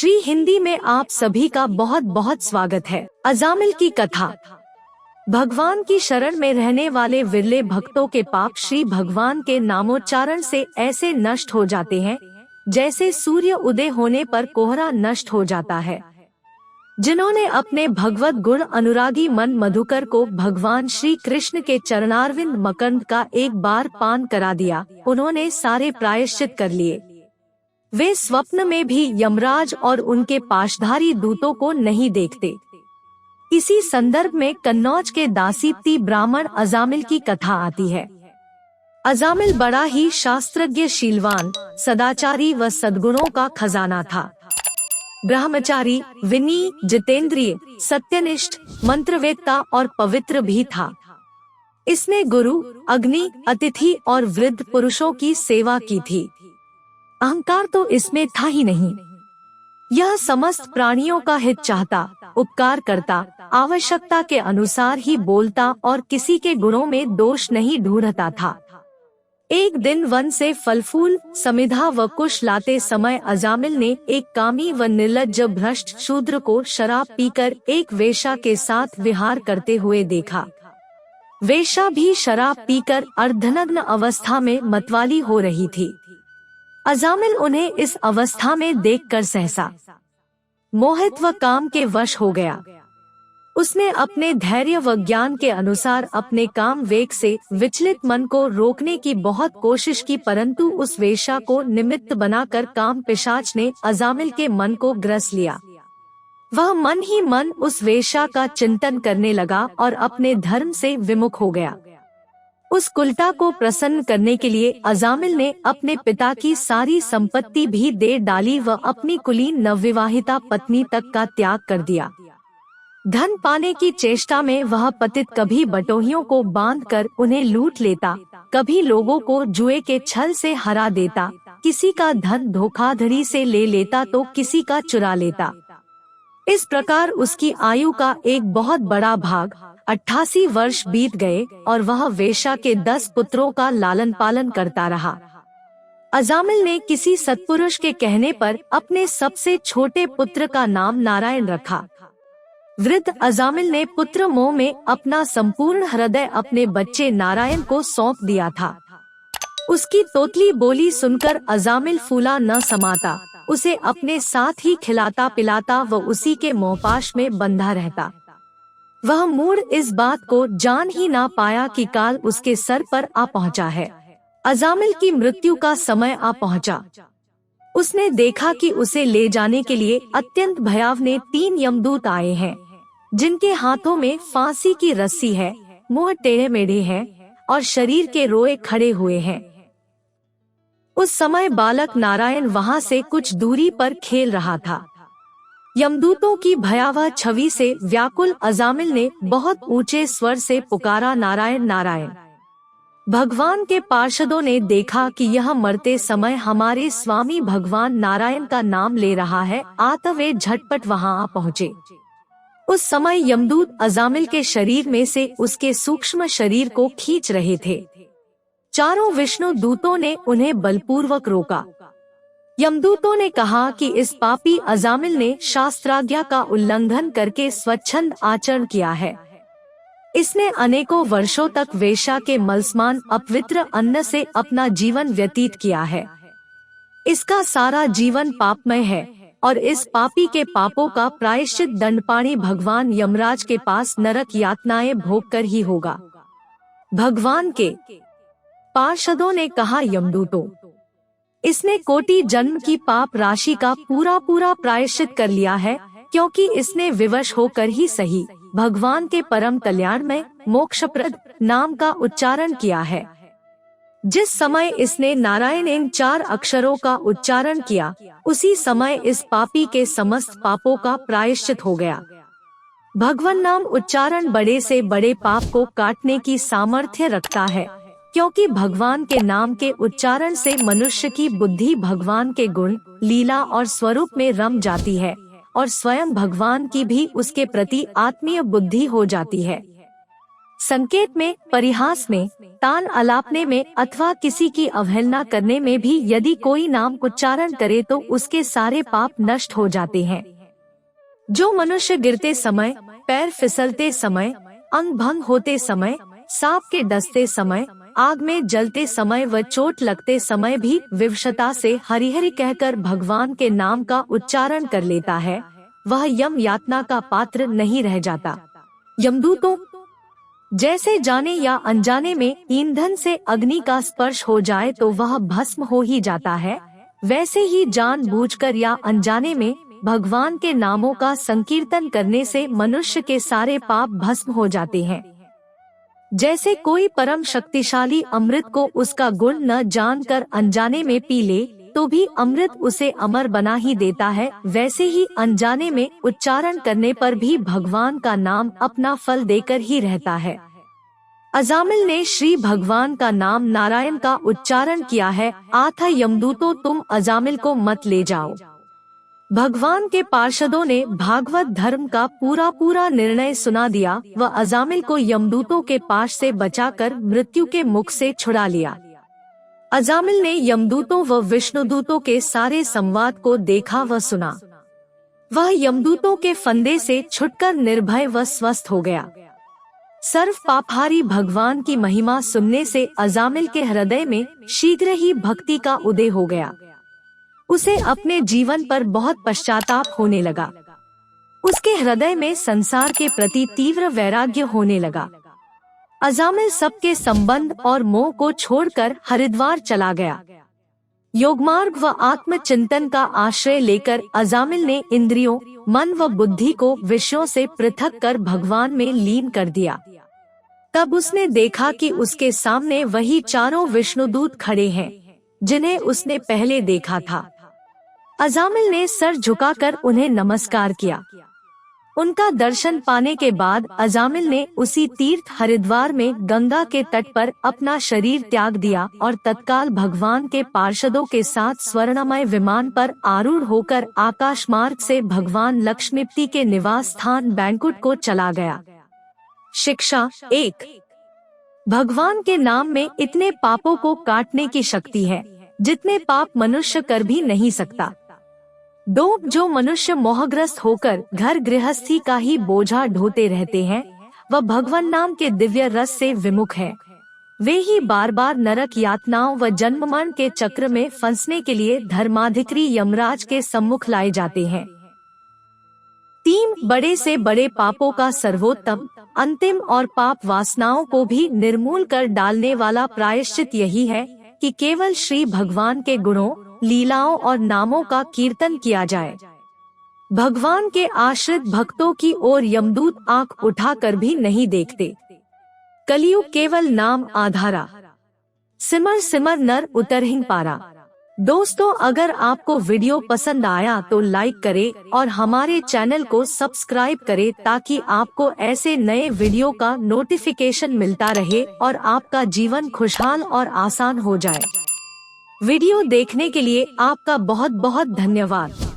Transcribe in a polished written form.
श्री हिंदी में आप सभी का बहुत बहुत स्वागत है। अजामिल की कथा। भगवान की शरण में रहने वाले विरले भक्तों के पाप श्री भगवान के नामोच्चारण से ऐसे नष्ट हो जाते हैं जैसे सूर्य उदय होने पर कोहरा नष्ट हो जाता है। जिन्होंने अपने भगवत गुण अनुरागी मन मधुकर को भगवान श्री कृष्ण के चरणारविंद मकरंद का एक बार पान करा दिया, उन्होंने सारे प्रायश्चित कर लिए। वे स्वप्न में भी यमराज और उनके पाशधारी दूतों को नहीं देखते। इसी संदर्भ में कन्नौज के दासीप्ती ब्राह्मण अजामिल की कथा आती है। अजामिल बड़ा ही शास्त्रज्ञ, शीलवान, सदाचारी व सद्गुणों का खजाना था। ब्रह्मचारी, विनयी, जितेंद्रिय, सत्यनिष्ठ, मंत्रवेत्ता और पवित्र भी था। इसने गुरु, अग्नि, अतिथि और वृद्ध पुरुषों की सेवा की थी। अहंकार तो इसमें था ही नहीं। यह समस्त प्राणियों का हित चाहता, उपकार करता, आवश्यकता के अनुसार ही बोलता और किसी के गुणों में दोष नहीं ढूंढता था। एक दिन वन से फल फूल, समिधा व कुश लाते समय अजामिल ने एक कामी व निर्लज्ज भ्रष्ट शूद्र को शराब पीकर एक वेश्या के साथ विहार करते हुए देखा। वेश्या भी शराब पीकर अर्धनग्न अवस्था में मतवाली हो रही थी। अजामिल उन्हें इस अवस्था में देखकर सहसा मोहित व काम के वश हो गया। उसने अपने धैर्य व ज्ञान के अनुसार अपने काम वेग से विचलित मन को रोकने की बहुत कोशिश की, परंतु उस वेश्या को निमित्त बनाकर काम पिशाच ने अजामिल के मन को ग्रस लिया। वह मन ही मन उस वेश्या का चिंतन करने लगा और अपने धर्म से विमुख हो गया। उस कुलटा को प्रसन्न करने के लिए अजामिल ने अपने पिता की सारी संपत्ति भी दे डाली व अपनी कुलीन नवविवाहिता पत्नी तक का त्याग कर दिया। धन पाने की चेष्टा में वह पतित कभी बटोहियों को बांधकर उन्हें लूट लेता, कभी लोगों को जुए के छल से हरा देता, किसी का धन धोखाधड़ी से ले लेता तो किसी का चुरा लेता। इस प्रकार उसकी आयु का एक बहुत बड़ा भाग 88 वर्ष बीत गए और वह वेश्या के 10 पुत्रों का लालन पालन करता रहा। अजामिल ने किसी सत्पुरुष के कहने पर अपने सबसे छोटे पुत्र का नाम नारायण रखा। वृद्ध अजामिल ने पुत्र मोह में अपना संपूर्ण हृदय अपने बच्चे नारायण को सौंप दिया था। उसकी तोतली बोली सुनकर अजामिल फूला न समाता, उसे अपने साथ ही खिलाता पिलाता व उसी के मोहपाश में बंधा रहता। वह मूढ़ इस बात को जान ही ना पाया कि काल उसके सर पर आ पहुंचा है। अजामिल की मृत्यु का समय आ पहुंचा। उसने देखा कि उसे ले जाने के लिए अत्यंत भयावने 3 यमदूत आए हैं, जिनके हाथों में फांसी की रस्सी है, मुंह टेढ़े मेढ़े हैं और शरीर के रोए खड़े हुए हैं। उस समय बालक नारायण वहां से कुछ दूरी पर खेल रहा था। यमदूतों की भयावह छवि से व्याकुल अजामिल ने बहुत ऊंचे स्वर से पुकारा, नारायण नारायण। भगवान के पार्षदों ने देखा कि यह मरते समय हमारे स्वामी भगवान नारायण का नाम ले रहा है, अतः वे झटपट वहां आ पहुँचे। उस समय यमदूत अजामिल के शरीर में से उसके सूक्ष्म शरीर को खींच रहे थे। चारों विष्णु दूतों ने उन्हें बलपूर्वक रोका। यमदूतों ने कहा कि इस पापी अजामिल ने शास्त्राज्ञा का उल्लंघन करके स्वच्छंद आचरण किया है। इसने अनेकों वर्षों तक वेश्या के मलसमान अपवित्र अन्न से अपना जीवन व्यतीत किया है। इसका सारा जीवन पापमय है और इस पापी के पापों का प्रायश्चित दंडपाणी भगवान यमराज के पास नरक यातनाएं भोग कर ही होगा। भगवान के पार्षदों ने कहा, यमदूतों, इसने कोटि जन्म की पाप राशि का पूरा प्रायश्चित कर लिया है, क्योंकि इसने विवश होकर ही सही भगवान के परम कल्याण में मोक्षप्रद नाम का उच्चारण किया है। जिस समय इसने नारायण इन 4 अक्षरों का उच्चारण किया, उसी समय इस पापी के समस्त पापों का प्रायश्चित हो गया। भगवान नाम उच्चारण बड़े से बड़े पाप को काटने की सामर्थ्य रखता है, क्योंकि भगवान के नाम के उच्चारण से मनुष्य की बुद्धि भगवान के गुण, लीला और स्वरूप में रम जाती है और स्वयं भगवान की भी उसके प्रति आत्मीय बुद्धि हो जाती है। संकेत में, परिहास में, तान अलापने में अथवा किसी की अवहेलना करने में भी यदि कोई नाम उच्चारण करे तो उसके सारे पाप नष्ट हो जाते हैं। जो मनुष्य गिरते समय, पैर फिसलते समय, अंग भंग होते समय, सांप के डसते समय, आग में जलते समय व चोट लगते समय भी विवशता से हरि हरि कहकर भगवान के नाम का उच्चारण कर लेता है, वह यम यातना का पात्र नहीं रह जाता। यमदूतों जैसे जाने या अनजाने में ईंधन से अग्नि का स्पर्श हो जाए तो वह भस्म हो ही जाता है, वैसे ही जानबूझकर या अनजाने में भगवान के नामों का संकीर्तन करने से मनुष्य के सारे पाप भस्म हो जाते हैं। जैसे कोई परम शक्तिशाली अमृत को उसका गुण न जानकर अनजाने में पी ले तो भी अमृत उसे अमर बना ही देता है, वैसे ही अनजाने में उच्चारण करने पर भी भगवान का नाम अपना फल देकर ही रहता है। अजामिल ने श्री भगवान का नाम नारायण का उच्चारण किया है। आथा यमदूतों तुम अजामिल को मत ले जाओ। भगवान के पार्षदों ने भागवत धर्म का पूरा निर्णय सुना दिया व अजामिल को यमदूतों के पाश से बचाकर मृत्यु के मुख से छुड़ा लिया। अजामिल ने यमदूतों व विष्णुदूतों के सारे संवाद को देखा व सुना। वह यमदूतों के फंदे से छुटकर निर्भय व स्वस्थ हो गया। सर्व पापहारी भगवान की महिमा सुनने से अजामिल के हृदय में शीघ्र ही भक्ति का उदय हो गया। उसे अपने जीवन पर बहुत पश्चाताप होने लगा। उसके हृदय में संसार के प्रति तीव्र वैराग्य होने लगा। अजामिल सबके संबंध और मोह को छोड़कर हरिद्वार चला गया। योगमार्ग व आत्मचिंतन का आश्रय लेकर अजामिल ने इंद्रियों, मन व बुद्धि को विषयों से पृथक कर भगवान में लीन कर दिया। तब उसने देखा कि उसके सामने वही चारों विष्णुदूत खड़े हैं जिन्हें उसने पहले देखा था। अजामिल ने सर झुकाकर उन्हें नमस्कार किया। उनका दर्शन पाने के बाद अजामिल ने उसी तीर्थ हरिद्वार में गंगा के तट पर अपना शरीर त्याग दिया और तत्काल भगवान के पार्षदों के साथ स्वर्णमय विमान पर आरूढ़ होकर आकाश मार्ग से भगवान लक्ष्मीपति के निवास स्थान बैंकुट को चला गया। शिक्षा 1। भगवान के नाम में इतने पापों को काटने की शक्ति है जितने पाप मनुष्य कर भी नहीं सकता। 2। जो मनुष्य मोहग्रस्त होकर घर गृहस्थी का ही बोझा ढोते रहते हैं, वह भगवान नाम के दिव्य रस से विमुख है। वे ही बार बार नरक यातनाओं व जन्म मरण के चक्र में फंसने के लिए धर्माधिकारी यमराज के सम्मुख लाए जाते हैं। 3। बड़े से बड़े पापों का सर्वोत्तम, अंतिम और पाप वासनाओं को भी निर्मूल कर डालने वाला प्रायश्चित यही है कि केवल श्री भगवान के गुणों, लीलाओं और नामों का कीर्तन किया जाए। भगवान के आश्रित भक्तों की ओर यमदूत आंख उठाकर भी नहीं देखते। कलियुग केवल नाम आधारा, सिमर सिमर नर उतरहिं पारा। दोस्तों, अगर आपको वीडियो पसंद आया तो लाइक करें और हमारे चैनल को सब्सक्राइब करें ताकि आपको ऐसे नए वीडियो का नोटिफिकेशन मिलता रहे और आपका जीवन खुशहाल और आसान हो जाए। वीडियो देखने के लिए आपका बहुत बहुत धन्यवाद।